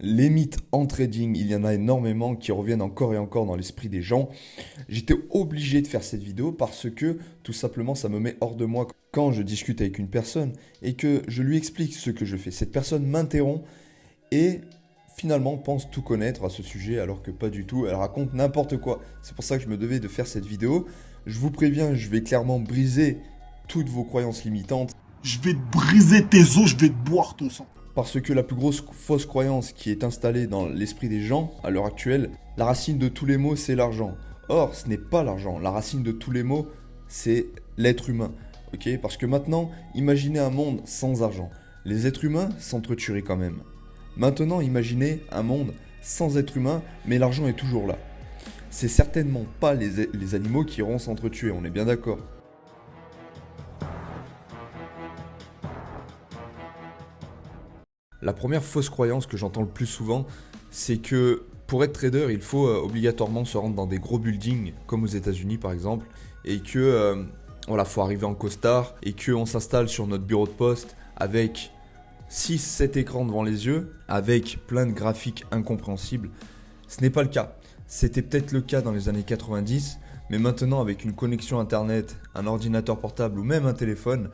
Les mythes en trading, il y en a énormément qui reviennent encore et encore dans l'esprit des gens. J'étais obligé de faire cette vidéo parce que tout simplement ça me met hors de moi quand je discute avec une personne et que je lui explique ce que je fais. Cette personne m'interrompt et finalement pense tout connaître à ce sujet alors que pas du tout. Elle raconte n'importe quoi. C'est pour ça que je me devais de faire cette vidéo. Je vous préviens, je vais clairement briser toutes vos croyances limitantes. Je vais te briser tes os, je vais te boire ton sang. Parce que la plus grosse fausse croyance qui est installée dans l'esprit des gens à l'heure actuelle, la racine de tous les maux, c'est l'argent. Or, ce n'est pas l'argent. La racine de tous les maux, c'est l'être humain. Ok? Parce que maintenant, imaginez un monde sans argent. Les êtres humains s'entretueraient quand même. Maintenant, imaginez un monde sans être humain, mais l'argent est toujours là. C'est certainement pas les animaux qui iront s'entretuer, on est bien d'accord. La première fausse croyance que j'entends le plus souvent, c'est que pour être trader, il faut obligatoirement se rendre dans des gros buildings, comme aux États-Unis par exemple, et que voilà, faut arriver en costard et qu'on s'installe sur notre bureau de poste avec 6-7 écrans devant les yeux, avec plein de graphiques incompréhensibles. Ce n'est pas le cas. C'était peut-être le cas dans les années 90, mais maintenant avec une connexion internet, un ordinateur portable ou même un téléphone,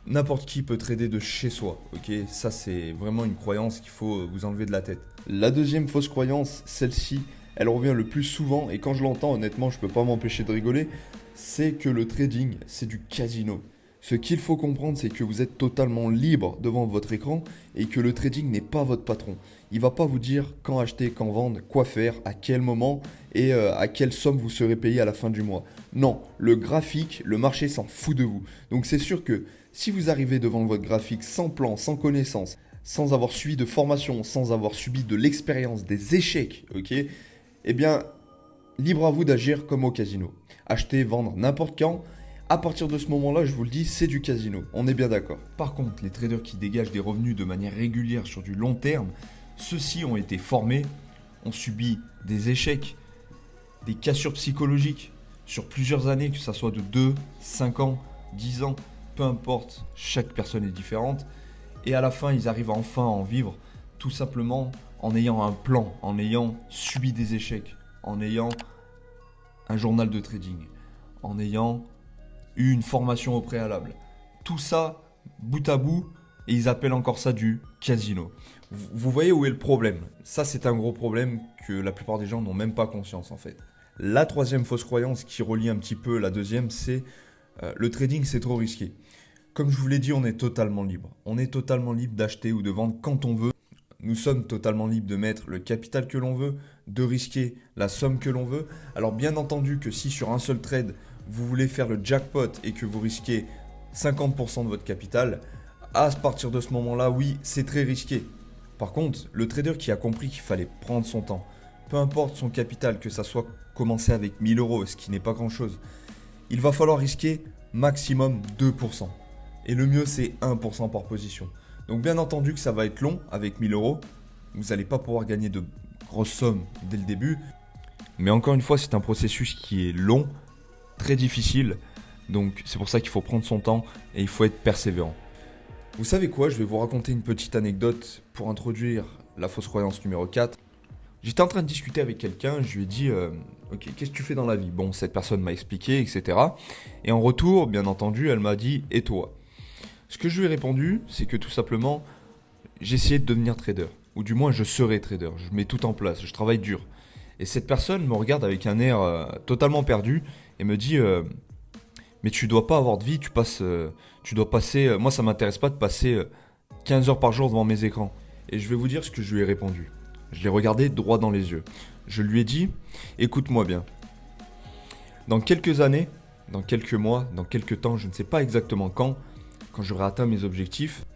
n'importe qui peut trader de chez soi, ok? Ça, c'est vraiment une croyance qu'il faut vous enlever de la tête. La deuxième fausse croyance, celle-ci, elle revient le plus souvent, et quand je l'entends, honnêtement, je peux pas m'empêcher de rigoler, c'est que le trading, c'est du casino. Ce qu'il faut comprendre, c'est que vous êtes totalement libre devant votre écran et que le trading n'est pas votre patron. Il va pas vous dire quand acheter, quand vendre, quoi faire, à quel moment et à quelle somme vous serez payé à la fin du mois. Non, le graphique, le marché s'en fout de vous. Donc c'est sûr que si vous arrivez devant votre graphique sans plan, sans connaissance, sans avoir suivi de formation, sans avoir subi de l'expérience, des échecs, ok, eh bien, libre à vous d'agir comme au casino. Acheter, vendre n'importe quand. À partir de ce moment-là, je vous le dis, c'est du casino. On est bien d'accord. Par contre, les traders qui dégagent des revenus de manière régulière sur du long terme, ceux-ci ont été formés, ont subi des échecs, des cassures psychologiques sur plusieurs années, que ça soit de 2, 5 ans, 10 ans, peu importe, chaque personne est différente. Et à la fin, ils arrivent enfin à en vivre, tout simplement en ayant un plan, en ayant subi des échecs, en ayant un journal de trading, en ayant eu une formation au préalable. Tout ça, bout à bout, et ils appellent encore ça du casino. Vous voyez où est le problème? Ça, c'est un gros problème que la plupart des gens n'ont même pas conscience en fait. La troisième fausse croyance qui relie un petit peu la deuxième, c'est le trading, c'est trop risqué. Comme je vous l'ai dit, on est totalement libre. On est totalement libre d'acheter ou de vendre quand on veut. Nous sommes totalement libres de mettre le capital que l'on veut, de risquer la somme que l'on veut. Alors bien entendu que si sur un seul trade, vous voulez faire le jackpot et que vous risquez 50% de votre capital, à partir de ce moment-là, oui, c'est très risqué. Par contre, le trader qui a compris qu'il fallait prendre son temps, peu importe son capital, que ça soit commencer avec 1000 euros, ce qui n'est pas grand-chose, il va falloir risquer maximum 2%. Et le mieux, c'est 1% par position. Donc bien entendu que ça va être long avec 1000 euros. Vous n'allez pas pouvoir gagner de grosses sommes dès le début. Mais encore une fois, c'est un processus qui est long, très difficile. Donc c'est pour ça qu'il faut prendre son temps et il faut être persévérant. Vous savez quoi? Je vais vous raconter une petite anecdote pour introduire la fausse croyance numéro 4. J'étais en train de discuter avec quelqu'un, je lui ai dit ok, qu'est-ce que tu fais dans la vie? Bon, cette personne m'a expliqué, etc. Et en retour, bien entendu, elle m'a dit et toi? Ce que je lui ai répondu, c'est que tout simplement, j'essayais de devenir trader. Ou du moins, je serai trader. Je mets tout en place, je travaille dur. Et cette personne me regarde avec un air totalement perdu et me dit mais tu dois pas avoir de vie, tu dois passer. Moi, ça m'intéresse pas de passer 15 heures par jour devant mes écrans. Et je vais vous dire ce que je lui ai répondu. Je l'ai regardé droit dans les yeux. Je lui ai dit écoute-moi bien. Dans quelques années, dans quelques mois, dans quelques temps, je ne sais pas exactement quand j'aurai atteint mes objectifs,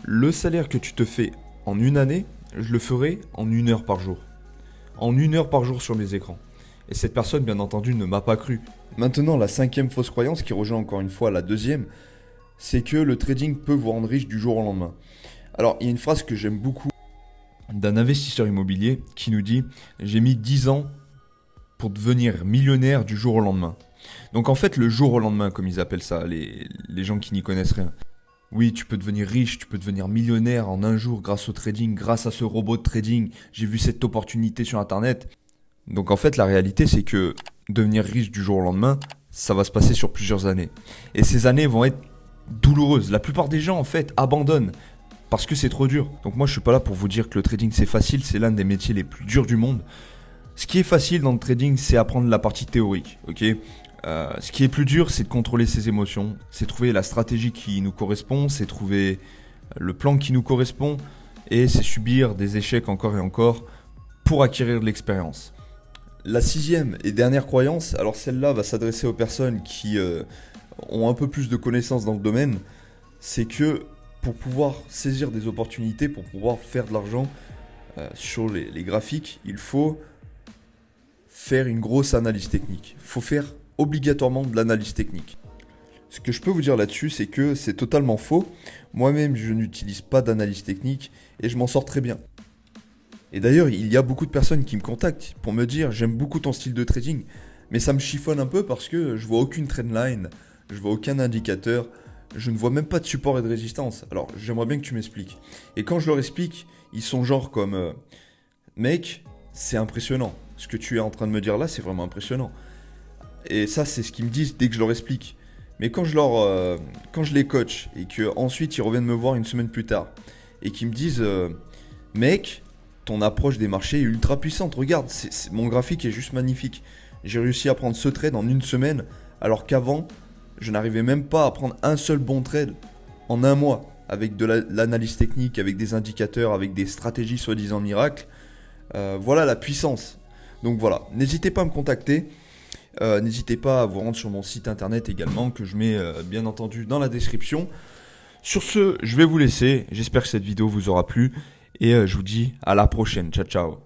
le salaire que tu te fais en une année, je le ferai en 1 heure par jour. En 1 heure par jour sur mes écrans. Et cette personne, bien entendu, ne m'a pas cru. Maintenant, la cinquième fausse croyance, qui rejoint encore une fois la deuxième, c'est que le trading peut vous rendre riche du jour au lendemain. Alors, il y a une phrase que j'aime beaucoup d'un investisseur immobilier qui nous dit « J'ai mis 10 ans pour devenir millionnaire du jour au lendemain ». Donc en fait, le jour au lendemain, comme ils appellent ça, les gens qui n'y connaissent rien. Oui, tu peux devenir riche, tu peux devenir millionnaire en un jour grâce au trading, grâce à ce robot de trading. J'ai vu cette opportunité sur Internet. Donc en fait, la réalité, c'est que devenir riche du jour au lendemain, ça va se passer sur plusieurs années. Et ces années vont être douloureuses. La plupart des gens, en fait, abandonnent parce que c'est trop dur. Donc moi, je suis pas là pour vous dire que le trading, c'est facile. C'est l'un des métiers les plus durs du monde. Ce qui est facile dans le trading, c'est apprendre la partie théorique, ok. Ce qui est plus dur, c'est de contrôler ses émotions, c'est trouver la stratégie qui nous correspond, c'est trouver le plan qui nous correspond, et c'est subir des échecs encore et encore pour acquérir de l'expérience. La sixième et dernière croyance, alors celle-là va s'adresser aux personnes qui ont un peu plus de connaissances dans le domaine, c'est que pour pouvoir saisir des opportunités, pour pouvoir faire de l'argent sur les graphiques, il faut faire une grosse analyse technique. Il faut faire obligatoirement de l'analyse technique. Ce que je peux vous dire là-dessus, c'est que c'est totalement faux. Moi-même, je n'utilise pas d'analyse technique et je m'en sors très bien. Et d'ailleurs, il y a beaucoup de personnes qui me contactent pour me dire j'aime beaucoup ton style de trading, mais ça me chiffonne un peu parce que je vois aucune trendline, je vois aucun indicateur, je ne vois même pas de support et de résistance. Alors, j'aimerais bien que tu m'expliques. Et quand je leur explique, ils sont genre comme mec, c'est impressionnant. Ce que tu es en train de me dire là, c'est vraiment impressionnant. Et ça, c'est ce qu'ils me disent dès que je leur explique. Mais quand je les coach et que ensuite ils reviennent me voir une semaine plus tard et qu'ils me disent mec, ton approche des marchés est ultra puissante. Regarde, mon graphique est juste magnifique. J'ai réussi à prendre ce trade en une semaine, alors qu'avant, je n'arrivais même pas à prendre un seul bon trade en un mois avec de l'analyse technique, avec des indicateurs, avec des stratégies soi-disant miracles. Voilà la puissance. Donc voilà, n'hésitez pas à me contacter. N'hésitez pas à vous rendre sur mon site internet également, que je mets bien entendu dans la description. Sur ce, je vais vous laisser. J'espère que cette vidéo vous aura plu. Et je vous dis à la prochaine. Ciao, ciao.